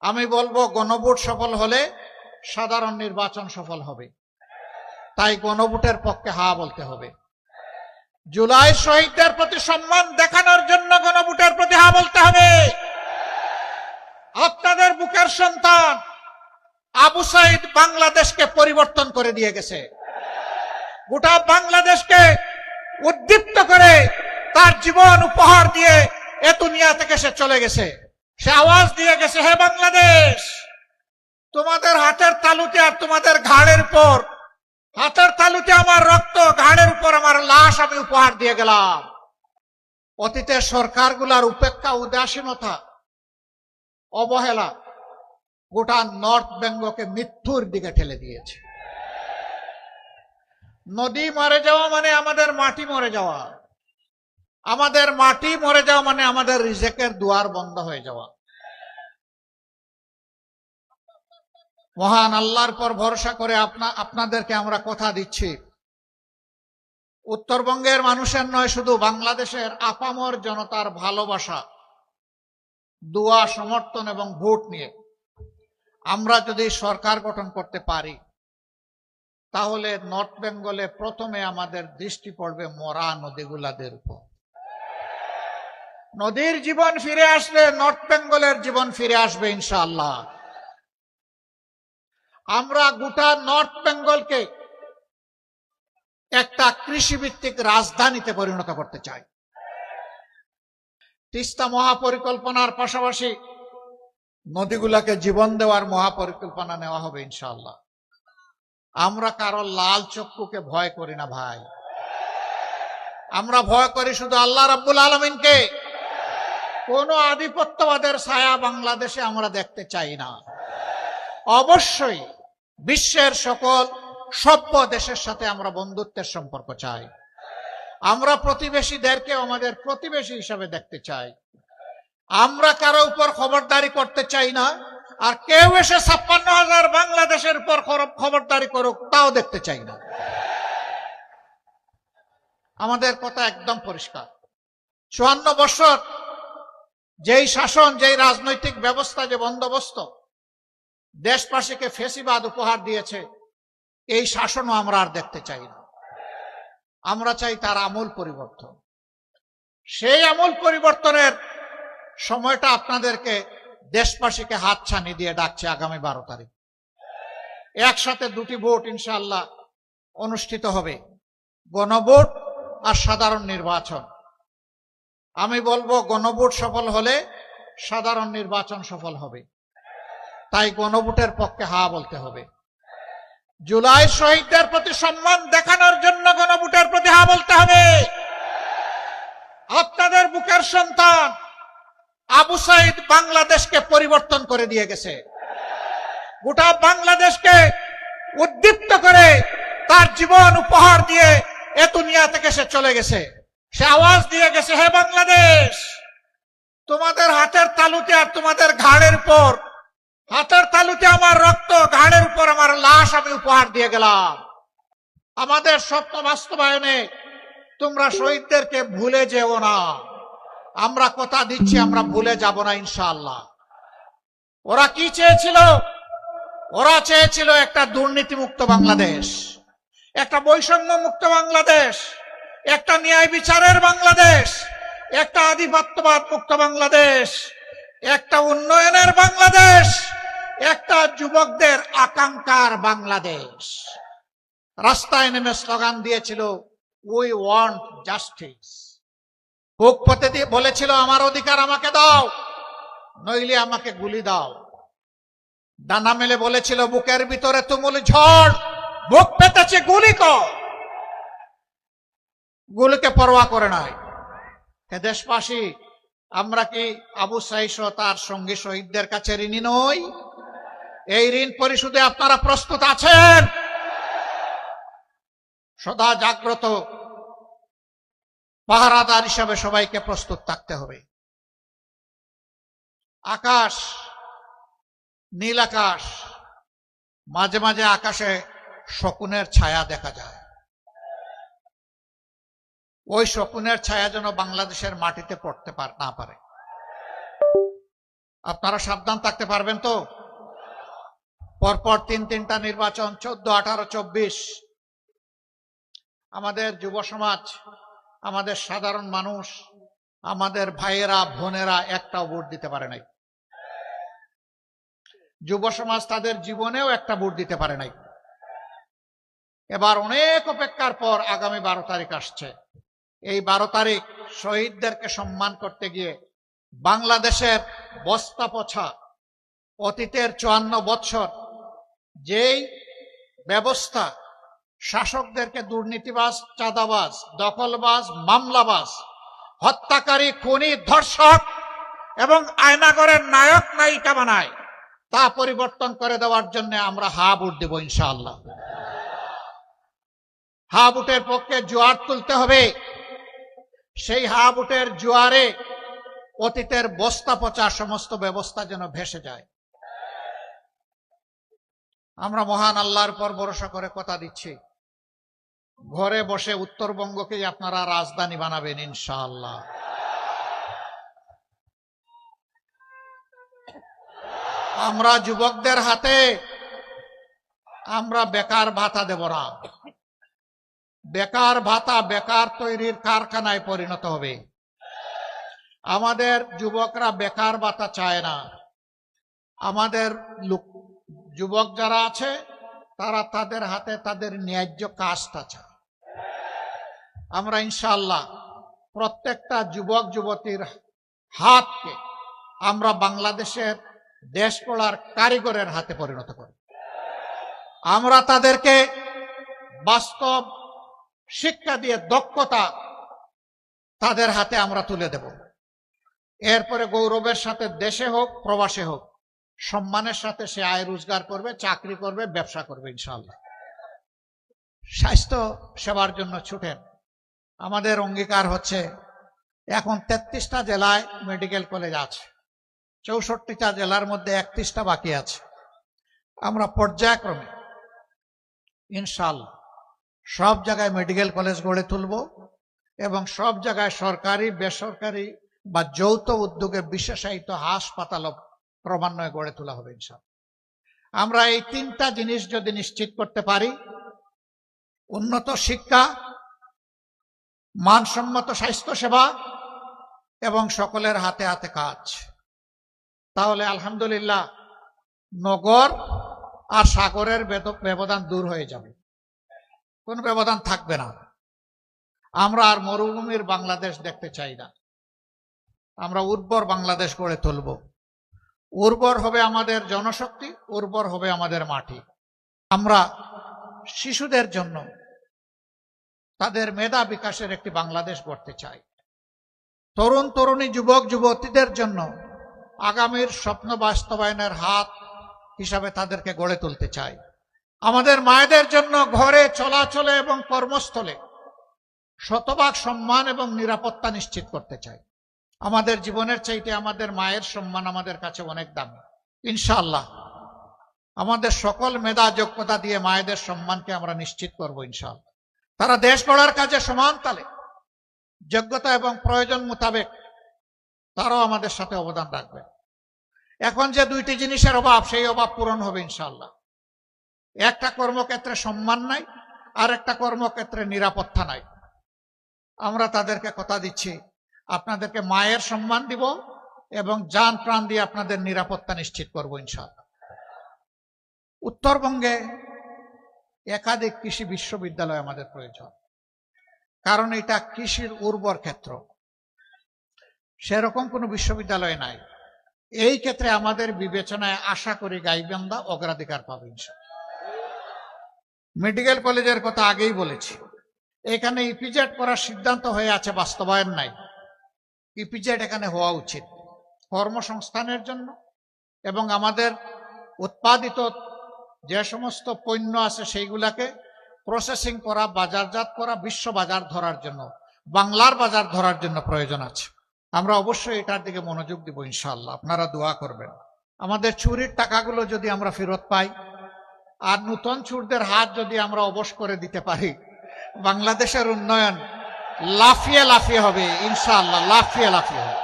আমি বলবো গণভোট সফল হলে সাধারণ নির্বাচন সফল হবে, তাই গণভোটের পক্ষে হা বলতে হবে। জুলাই শহীদদের প্রতি সম্মান দেখানোর জন্য গণভোটের প্রতি হা বলতে হবে। আপনাদের বুকের সন্তান আবু সাইদ বাংলাদেশকে পরিবর্তন করে দিয়ে গেছে, গোটা বাংলাদেশকে উদ্দীপ্ত করে তার জীবন উপহার দিয়ে এ দুনিয়া থেকে সে চলে গেছে। সে আওয়াজ দিয়ে গেছে, হে বাংলাদেশ, তোমাদের হাতের তালুতে আর তোমাদের ঘাড়ের উপর, হাতের তালুতে আমার রক্ত, ঘাড়ের উপর আমার লাশ আমি উপহার দিয়ে গেলাম। অতীতের সরকারগুলার উপেক্ষা, উদাসীনতা, অবহেলা গোটা নর্থ বেঙ্গলকে মৃত্যুর দিকে ঠেলে দিয়েছে। নদী মরে যাওয়া মানে আমাদের মাটি মরে যাওয়া, আমাদের মাটি মরে যাওয়া মানে আমাদের রিজেকের দুয়ার বন্ধ হয়ে যাওয়া। মহান আল্লাহর পর ভরসা করে আপনাদেরকে আমরা কথা দিচ্ছি, উত্তরবঙ্গের মানুষের নয়, শুধু বাংলাদেশের আপামর জনতার ভালোবাসা, দোয়া, সমর্থন এবং ভোট নিয়ে আমরা যদি সরকার গঠন করতে পারি, তাহলে নর্থ বেঙ্গলে প্রথমে আমাদের দৃষ্টি পড়বে মরা নদীগুলাদের উপর। নদীর জীবন ফিরে আসবে, নর্থ বেঙ্গলের জীবন ফিরে আসবে ইনশাআল্লাহ। আমরা গোটা নর্থ বেঙ্গলকে একটা কৃষিভিত্তিক রাজধানীতে পরিণত করতে চাই। তিস্তা মহাপরিকল্পনার পাশাপাশি নদীগুলাকে জীবন দেওয়ার মহাপরিকল্পনা নেওয়া হবে ইনশাআল্লাহ। আমরা কারো লাল চক্ষুকে ভয় করি না ভাই, আমরা ভয় করি শুধু আল্লাহ রাব্বুল আলামিনকে। কোন আধিপত্যবাদের ছায়া বাংলাদেশে আমরা দেখতে চাই না। অবশ্যই বিশ্বের সকল সভ্য দেশের সাথে আমরা বন্ধুত্বের সম্পর্ক চাই। আমরা প্রতিবেশীদেরকে আমাদের প্রতিবেশী হিসাবে দেখতে চাই। আমরা কারো উপর খবরদারি করতে চাই না, আর কেউ এসে 56,000 বাংলাদেশের উপর খবরদারি করুক তাও দেখতে চাই না। আমাদের কথা একদম পরিষ্কার। 54 বছর যেই শাসন, যেই রাজনৈতিক ব্যবস্থা, যে বন্দোবস্ত দেশবাসীকে ফেসিবাদ উপহার দিয়েছে, এই শাসনও আমরা আর দেখতে চাই না। আমরা চাই তার আমূল পরিবর্তন। সেই আমূল পরিবর্তনের সময়টা আপনাদেরকে, দেশবাসীকে হাতছানি দিয়ে ডাকছে আগামী 12 তারিখ। একসাথে দুটি ভোট ইনশাআল্লাহ অনুষ্ঠিত হবে, গণভোট আর সাধারণ নির্বাচন। আমি বলবো গণভোট সফল হলে সাধারণ নির্বাচন সফল হবে, তাই গণভোটের পক্ষে হা বলতে হবে। জুলাই শহীদদের প্রতি সম্মান দেখানোর জন্য গণভোটের প্রতি হা বলতে হবে। আপনাদের বুকের সন্তান আবু সাইদ বাংলাদেশকে পরিবর্তন করে দিয়ে গেছে, গোটা বাংলাদেশকে উদ্দীপ্ত করে তার জীবন উপহার দিয়ে এ দুনিয়া থেকে সে চলে গেছে। সে আওয়াজ দিয়ে গেছে, হে বাংলাদেশ, তোমাদের হাতের তালুতে আর তোমাদের ঘাড়ের উপর, হাতের তালুতে আমার রক্ত, ঘাড়ের উপর আমার লাশ আমি উপহার দিয়ে গেলাম। আমাদের স্বপ্ন বাস্তবায়নে তোমরা শহীদদেরকে ভুলে যেও না। আমরা কথা দিচ্ছি, আমরা ভুলে যাব না ইনশাআল্লাহ। ওরা কি চেয়েছিল? ওরা চেয়েছিল একটা দুর্নীতিমুক্ত বাংলাদেশ, একটা বৈষম্য মুক্ত বাংলাদেশ, একটা ন্যায় বিচারের বাংলাদেশ, একটা আধিপত্যবাদ মুক্ত বাংলাদেশ, একটা উন্নয়নের বাংলাদেশ, একটা যুবকদের আকাঙ্ক্ষার বাংলাদেশ। রাস্তায় নেমে স্লোগান দিয়েছিল, উই ওয়ান্ট জাস্টিস। বুক পেতে দিয়ে বলেছিল, আমার অধিকার আমাকে দাও, নইলে আমাকে গুলি দাও। ডানা মেলে বলেছিল, বুকের ভিতরে তুমুল ঝড়, বুক পেতেছে, গুলি কর। গুলিকে পরোয়া করে নাই। দেশবাসী, আমরা কি আবু সাইদ ও তার সঙ্গী শহীদদের কাছে ঋণী নই? এই ঋণ পরিশোধে আপনারা প্রস্তুত আছেন? সদা জাগ্রত পাহারাদার হিসাবে সবাইকে প্রস্তুত থাকতে হবে। আকাশ, নীল আকাশ, মাঝে মাঝে আকাশে শকুনের ছায়া দেখা যায়। ওই শকুনের ছায়া যেন বাংলাদেশের মাটিতে পড়তে না পারে। আপনারা সাবধান থাকতে পারবেন তো? পরপর তিনটা নির্বাচন, 14, 18, 24। আমাদের যুব সমাজ, আমাদের সাধারণ মানুষ, আমাদের ভাইয়েরা বোনেরা একটাও ভোট দিতে পারে নাই। যুব সমাজ তাদের জীবনেও একটা ভোট দিতে পারে নাই। এবার অনেক অপেক্ষার পর আগামী 12 তারিখ আসছে। এই 12 তারিখ শহীদদেরকে সম্মান করতে গিয়ে বাংলাদেশের বস্তা পছা অতীতের 54 বছর যেই ব্যবস্থা শাসকদেরকে দুর্নীতিবাজ, চাঁদাবাজ, দখলবাজ, মামলাবাজ, হত্যাকারী, খুনি, ধর্ষক এবং আয়নাগরের নায়ক নায়িকা বানায়, তা পরিবর্তন করে দেওয়ার জন্য আমরা হা ভোট দেব ইনশাআল্লাহ। হা ভোটের পক্ষে জোয়ার তুলতে হবে। সেই হা ভোটের জোয়ারে অতীতের বস্তা পচা সমস্ত ব্যবস্থা যেন ভেসে যায়। আমরা মহান আল্লাহর উপর ভরসা করে কথা দিচ্ছি, ঘরে বসে উত্তরবঙ্গকে আপনারা রাজধানী বানাবেন ইনশাআল্লাহ। আমরা যুবকদের হাতে আমরা বেকার ভাতা দেব না। বেকার ভাতা বেকার তৈরির কারখানায় পরিণত হবে। আমাদের যুবকরা বেকার ভাতা চায় না। আমাদের যুবক যারা আছে তারা তাদের হাতে তাদের ন্যায্য কাজটা চায়। আমরা ইনশাআল্লাহ প্রত্যেকটা যুবক যুবতীর হাতকে আমরা বাংলাদেশের দেশ গড়ার কারিগরের হাতে পরিণত করি। আমরা তাদেরকে বাস্তব শিক্ষা দিয়ে দক্ষতা তাদের হাতে আমরা তুলে দেব। এরপরে গৌরবের সাথে দেশে হোক প্রবাসে হোক সম্মানের সাথে সে আয় রোজগার করবে, চাকরি করবে, ব্যবসা করবে ইনশাআল্লাহ। স্বাস্থ্য সেবার জন্য ছুটেন। আমাদের অঙ্গীকার হচ্ছে এখন 33টা জেলায় মেডিকেল কলেজ আছে, 64টা জেলার মধ্যে 31টা বাকি আছে। আমরা পর্যায়ক্রমে ইনশাআল্লাহ সব জায়গায় মেডিকেল কলেজ গড়ে তুলব এবং সব জায়গায় সরকারি, বেসরকারি বা যৌথ উদ্যোগে বিশেষায়িত হাসপাতাল ক্রমান্বয়ে গড়ে তোলা হবে ইনশাআল্লাহ। আমরা এই 3টা জিনিস যদি নিশ্চিত করতে পারি, উন্নত শিক্ষা, মানসম্মত স্বাস্থ্য সেবা এবং সকলের হাতে হাতে কাজ, তাহলে আলহামদুলিল্লাহ নগর আর সাগরের ব্যবধান দূর হয়ে যাবে, কোন ব্যবধান থাকবে না। আমরা আর মরুভূমির বাংলাদেশ দেখতে চাই না। আমরা উর্বর বাংলাদেশ গড়ে তুলব। উর্বর হবে আমাদের জনশক্তি, উর্বর হবে আমাদের মাটি। আমরা শিশুদের জন্য তাদের মেধা বিকাশের একটি বাংলাদেশ গড়তে চাই। তরুণ তরুণী, যুবক যুবতীদের জন্য আগামীর স্বপ্ন বাস্তবায়নের হাত হিসাবে তাদেরকে গড়ে তুলতে চাই। আমাদের মায়েদের জন্য ঘরে চলাচলে এবং কর্মস্থলে শতভাগ সম্মান এবং নিরাপত্তা নিশ্চিত করতে চাই। আমাদের জীবনের চাইতে আমাদের মায়ের সম্মান আমাদের কাছে অনেক দামি। ইনশাআল্লাহ আমাদের সকল মেধা যোগ্যতা দিয়ে মায়েদের সম্মানকে আমরা নিশ্চিত করব ইনশাআল্লাহ। তারা দেশ গড়ার কাজে সমান তালে যোগ্যতা এবং প্রয়োজন মোতাবেক তারাও আমাদের সাথে অবদান রাখবে। এখন যে 2টি জিনিসের অভাব, সেই অভাব পূরণ হবে ইনশাআল্লাহ। একটা কর্মক্ষেত্রে সম্মান নাই, আর একটা কর্মক্ষেত্রে নিরাপত্তা নাই। আমরা তাদেরকে কথা দিচ্ছি, আপনাদেরকে মায়ের সম্মান দিব এবং জান প্রাণ দিয়ে আপনাদের নিরাপত্তা নিশ্চিত করব ইনশাআল্লাহ। উত্তরবঙ্গে একাধিক কৃষি বিশ্ববিদ্যালয় আমাদের প্রয়োজন, কারণ এটা কৃষির উর্বর ক্ষেত্র। সেরকম কোনো বিশ্ববিদ্যালয় নাই। এই ক্ষেত্রে আমাদের বিবেচনায় আশা করি গাইবান্ধা অগ্রাধিকার পাবে ইনশাআল্লাহ। মেডিকেল কলেজের কথা আগেই বলেছি, এখানে ইপিজেড করার সিদ্ধান্ত হয়ে আছে, বাস্তবায়ন নাই। ইপিজেড এখানে হওয়া উচিত কর্মসংস্থানের জন্য এবং আমাদের উৎপাদিত যে সমস্ত পণ্য আছে সেইগুলাকে প্রসেসিং করা, বাজারজাত করা, বিশ্ব বাজার ধরার জন্য, বাংলার বাজার ধরার জন্য প্রয়োজন আছে। আমরা অবশ্যই এটার দিকে মনোযোগ দিব ইনশাআল্লাহ। আপনারা দোয়া করবেন। আমাদের চুরির টাকাগুলো যদি আমরা ফেরত পাই আর নতুন চোরদের হাত যদি আমরা অবশ করে দিতে পারি, বাংলাদেশের উন্নয়ন লাফিয়ে লাফিয়ে হবে ইনশাআল্লাহ, লাফিয়ে লাফিয়ে হবে।